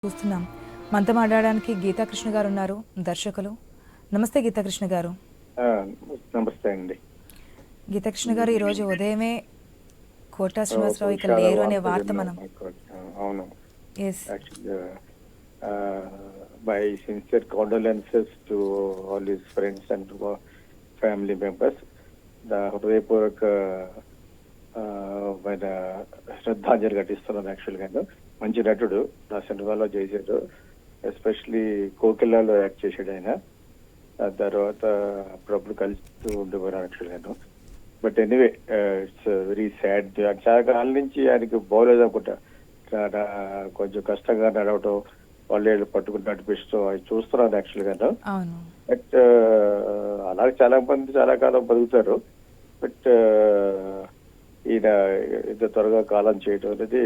చూస్తున్నాం. మనతో మాట్లాడడానికి గీతాకృష్ణ గారు ఉన్నారు, దర్శకులు. నమస్తే గీతాకృష్ణ గారు. నమస్తే అండి. గీతాకృష్ణ గారు, ఈరోజు ఉదయమే కోటా శ్రీనివాసరావు ఇక్కడ లేరు అనే వార్త మనం అవును. Yes my sincere condolences to all his friends and family members. హృదయపూర్వక మన శ్రద్ధాంజలి ఘటిస్తున్నాను. యాక్చువల్గా మంచి నటుడు, నా సినిమాలో చేశాడు. ఎస్పెషలీ కోకిలాలో యాక్ట్ చేశాడు ఆయన. ఆ తర్వాత అప్పుడప్పుడు కలుస్తూ ఉండేవారు యాక్చువల్గా. But anyway it's very sad. చాలా కాలం నుంచి ఆయనకి బాగోలేదు అనుకుంటా. కొంచెం కష్టంగా నడవటం, వాళ్ళు పట్టుకుని నడిపిస్తూ అది చూస్తున్నాను యాక్చువల్గా. బట్ అలాగే చాలా మంది చాలా కాలం బతుకుతారు. బట్ ఈయన ఇంత త్వరగా కాలం చేయటం అనేది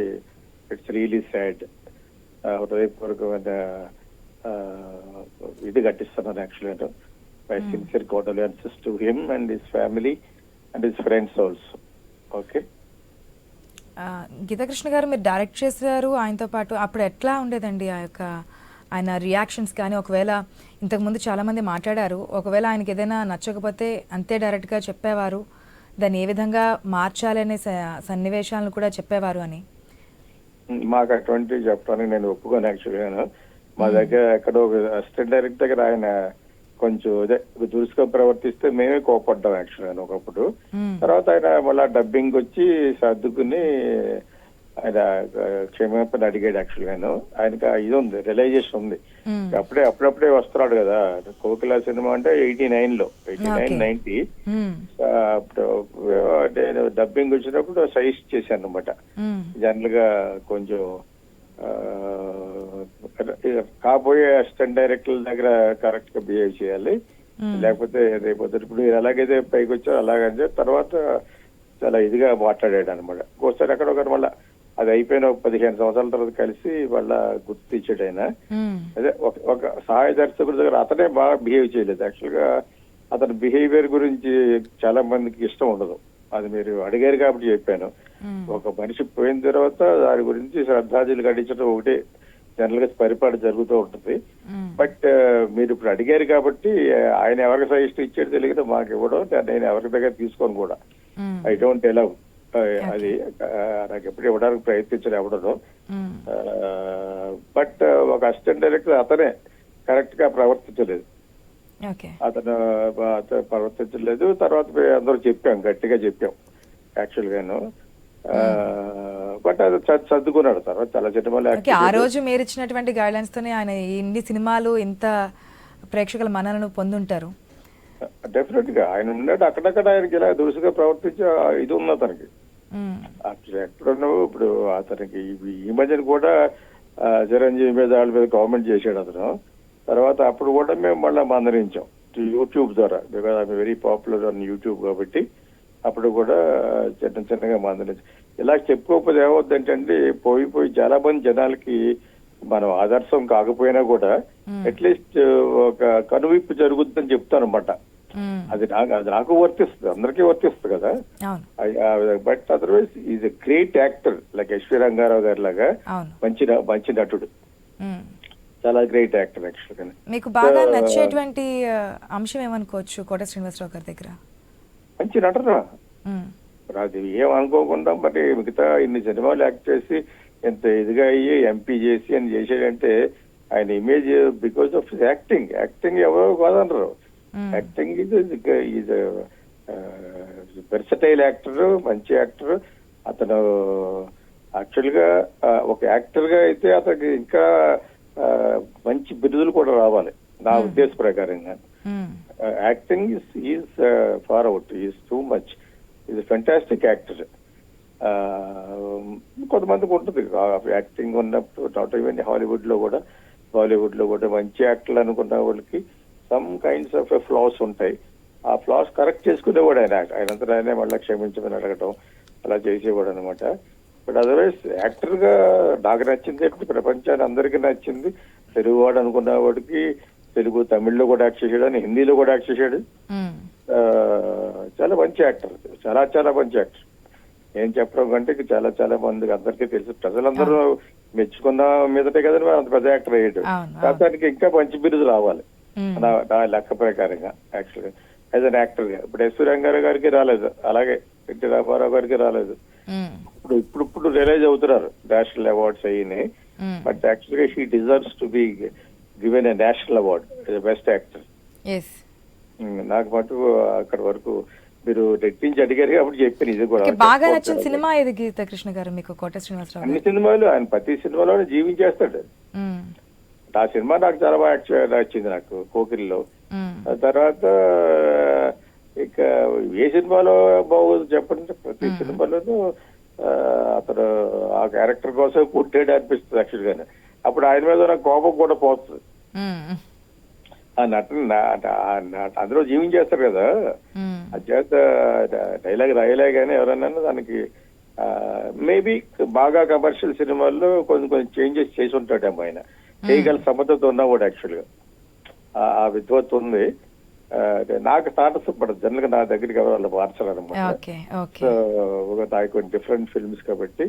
ఇట్స్ రియలీ సాడ్. హృదయపూర్వకమైన ఇది ఘటిస్తున్నాను యాక్చువల్గా. My sincere condolences to him and his family and his friends also. Okay. Geethakrishna garu, మీరు డైరెక్ట్ చేశారు ఆయనతో పాటు. అప్పుడు ఎట్లా ఉండేదండి ఆయన రియాక్షన్స్ కానీ? ఒకవేళ ఇంతకుముందు చాలా మంది మాట్లాడారు, ఒకవేళ ఆయనకి ఏదైనా నచ్చకపోతే అంతే డైరెక్ట్గా చెప్పేవారు, దాన్ని ఏ విధంగా మార్చాలనే సన్నివేశాలను కూడా చెప్పేవారు అని. మాకు అటువంటి చెప్పడానికి నేను ఒప్పుకోను యాక్చువల్గా. మా దగ్గర ఎక్కడో అసిస్టెంట్ డైరెక్టర్ దగ్గర ఆయన కొంచెం దురుసుగా ప్రవర్తిస్తే మేమే కోపడ్డాం యాక్చువల్గా ఒకప్పుడు. తర్వాత ఆయన మళ్ళా డబ్బింగ్ వచ్చి సర్దుకుని ఆయన క్షమాపణ అడిగాడు యాక్చువల్గాను. ఆయనకి ఇది ఉంది, రియలైజేషన్ ఉంది. అప్పుడప్పుడే వస్తున్నాడు కదా. కోకిలా సినిమా అంటే 89 అప్పుడు నేను డబ్బింగ్ వచ్చినప్పుడు సజెస్ట్ చేశాను అనమాట. జనరల్ గా కొంచెం కాబోయే అసిస్టెంట్ డైరెక్టర్ల దగ్గర కరెక్ట్ గా బిహేవ్ చేయాలి, లేకపోతే రేపు ఇప్పుడు ఎలాగైతే పైకి వచ్చారో అలాగని తర్వాత చాలా ఇదిగా మాట్లాడాడు అనమాట. ఒకసారి అక్కడ ఒకరు మళ్ళీ అది అయిపోయిన 15 సంవత్సరాల తర్వాత కలిసి వాళ్ళ గుర్తించాడు ఆయన. అదే ఒక సహాయ దర్శకుడి దగ్గర అతనే బాగా బిహేవ్ చేయలేదు. యాక్చువల్ గా అతని బిహేవియర్ గురించి చాలా మందికి ఇష్టం ఉండదు. అది మీరు అడిగారు కాబట్టి చెప్పాను. ఒక మనిషి పోయిన తర్వాత దాని గురించి శ్రద్ధాంజలి ఘటించడం ఒకటే జనరల్ గా పరిపాలన జరుగుతూ ఉంటుంది. బట్ మీరు ఇప్పుడు అడిగారు కాబట్టి ఆయన ఎవరికి సజెషన్ ఇచ్చేది తెలియదు, మాకు ఇవ్వడం నేను ఎవరి దగ్గర తీసుకోను కూడా. I don't allow. అది నాకు ఎప్పుడు ఇవ్వడానికి ప్రయత్నించడం ఎవడను. బట్ ఒక అసిస్టెంట్ డైరెక్టర్ అతనే కరెక్ట్ గా ప్రవర్తించలేదు. అతను ప్రవర్తించలేదు. తర్వాత అందరూ చెప్పాం, గట్టిగా చెప్పాం యాక్చువల్ గాను. బట్ అది సర్దుకున్నాడు. తర్వాత చాలా సినిమాలు. ఆ రోజు మీరు ఇచ్చినటువంటి గైడ్లైన్స్ తోనే ఆయన ఇన్ని సినిమాలు ఇంత ప్రేక్షకుల మన్ననను పొందుంటారు. డెఫినెట్ గా ఆయన ఉన్నాడు. అక్కడక్కడ ఆయనకి ఇలా దురుసుగా ప్రవర్తించే ఇది ఉంది అతనికి. ఎక్కడున్నావు ఇప్పుడు అతనికి ఈ మధ్యన కూడా చిరంజీవి మీద వాళ్ళ మీద కామెంట్ చేశాడు అతను. తర్వాత అప్పుడు కూడా మేము మళ్ళీ మందరించాం యూట్యూబ్ ద్వారా, because I'm very popular on YouTube కాబట్టి అప్పుడు కూడా చిన్నగా మందరించాం. ఇలా చెప్పుకోకపోతే ఏమవుద్దంటే పోయి చాలా మంది జనాలకి మనం ఆదర్శం కాకపోయినా కూడా అట్లీస్ట్ ఒక కనువిప్పు జరుగుతుందని చెప్తాను అనమాట. అది నాకు వర్తిస్తుంది, అందరికీ వర్తిస్తుంది కదా. But otherwise is a great actor, like SV Ranga Rao గారి లాగా మంచి నటుడు, చాలా గ్రేట్ యాక్టర్ యాక్చువల్గా. మీకు బాగా నచ్చేటువంటి అంశం ఏమనుకోవచ్చు కోట శ్రీనివాసరావు గారి దగ్గర? మంచి నటన. అది ఏమనుకోకుండా మరి మిగతా ఇన్ని సినిమాలు యాక్ట్ చేసి ఎంత ఇదిగా అయ్యి ఎంపీ చేసి అని చేసాడంటే ఆయన ఇమేజ్ బికాస్ ఆఫ్ యాక్టింగ్ ఎవరో కాదనరు. యాక్టింగ్ ఈజ్ వెర్సటైల్ యాక్టర్, మంచి యాక్టర్. అతను యాక్చువల్ గా ఒక యాక్టర్ గా అయితే అతనికి ఇంకా మంచి బిరుదులు కూడా రావాలి నా ఉద్దేశ ప్రకారంగా. Acting is far out, is too much, is fantastic actor. కొంతమందికి ఉంటుంది యాక్టింగ్ ఉన్నప్పుడు, నాట్ ఈవెన్ హాలీవుడ్ లో కూడా బాలీవుడ్ లో కూడా మంచి యాక్టర్లు అనుకున్న వాళ్ళకి సమ్ కైండ్స్ ఆఫ్ ఫ్లాస్ ఉంటాయి. ఆ ఫ్లాస్ కరెక్ట్ చేసుకునేవాడు ఆయనంతా ఆయనే మళ్ళీ క్షమించమని అడగటం అలా చేసేవాడు అనమాట. బట్ అదర్వైజ్ యాక్టర్ గా నాకు నచ్చింది, ప్రపంచాన్ని అందరికీ నచ్చింది. తెలుగు వాడు అనుకున్న వాడికి తెలుగు, తమిళ్లో కూడా యాక్ట్ చేశాడు, అని హిందీలో కూడా యాక్ట్ చేశాడు. చాలా మంచి యాక్టర్, చాలా మంచి యాక్టర్. ఏం చెప్పడం కంటే ఇక చాలా చాలా మందికి అందరికీ తెలుసు. ప్రజలందరూ మెచ్చుకున్న మీదటే కదా అంత పెద్ద యాక్టర్ అయ్యాడు. అవును, కాకపోతే ఇంకా మంచి బిరుదు రావాలి మ్మ్. నా లెక్క ప్రకారంగా. యాక్చువల్గా యాజ్ అన్ యాక్టర్ గా ఇప్పుడు ఎస్ రంగారావు గారికి రాలేదు, అలాగే ఎన్టీ రామారావు గారికి రాలేదు. మ్మ్. ఇప్పుడు రిలైజ్ అవుతున్నారు నేషనల్ అవార్డ్స్ అయ్యి. మ్మ్. బట్ యాక్చువల్గా she deserves to be given a national award best actor. Yes. నాకు మటుకు అక్కడ వరకు మీరు రెట్టించి అడిగారు కాబట్టి చెప్పాను. ఇది కూడా ఓకే, బాగా నచ్చిన సినిమా ఏది గీతా కృష్ణ గారు మీకు కోట శ్రీనివాసరావు అన్ని గారు? సినిమాలు ఆయన ప్రతి సినిమాలోనే జీవించేస్తాడు. మ్మ్. ఆ సినిమా నాకు చాలా బాగా నచ్చింది, నాకు పోకిరిలో. మ్మ్. ఆ తర్వాత ఇక ఏ సినిమాలో బాగోదు చెప్పండి, ప్రతి సినిమాలోనూ అతను ఆ క్యారెక్టర్ కోసం పుట్టాడు అనిపిస్తుంది యాక్చువల్ గానే. అప్పుడు ఆయన మీద నాకు కోపం కూడా పోతుంది. మ్మ్. ఆ నటన అందులో జీవించేస్తారు కదా, మ్మ్. అది చేత డైలాగ్ రాయలే కానీ ఎవరన్నా దానికి మేబీ బాగా కమర్షియల్ సినిమాల్లో కొన్ని చేంజెస్ చేసి ఉంటాడేమో ఆయన. చేయగల సమర్థత ఉన్నవాడు యాక్చువల్ గా, ఆ విద్వత్ ఉంది. నాకు తాటస్థం పడదు జనరల్ గా, నా దగ్గరికి ఎవరు వాళ్ళు మార్చాలన్నమాట. Okay, okay. సో నాకు డిఫరెంట్ ఫిల్మ్స్ కాబట్టి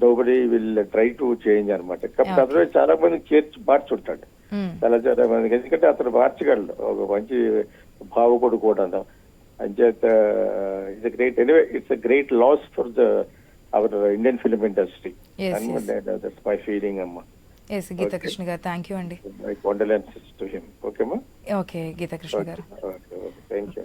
nobody will try to change అనమాట. కాబట్టి అందులో చాలా మంది మార్చుంటాడు, మ్మ్. చాలా మందికి. ఎందుకంటే అతను మార్చగలడు, ఒక మంచి భావకుడు కూడా. అంచేత it's great, anyway it's a great loss for our Indian film industry. Yes, yes. That's my feeling అమ్మా. Yes Geetha Krishna garu, thank you అండి. My condolences to him. ఓకేమ్మా. Okay Geetha Krishna garu. Okay, thank you.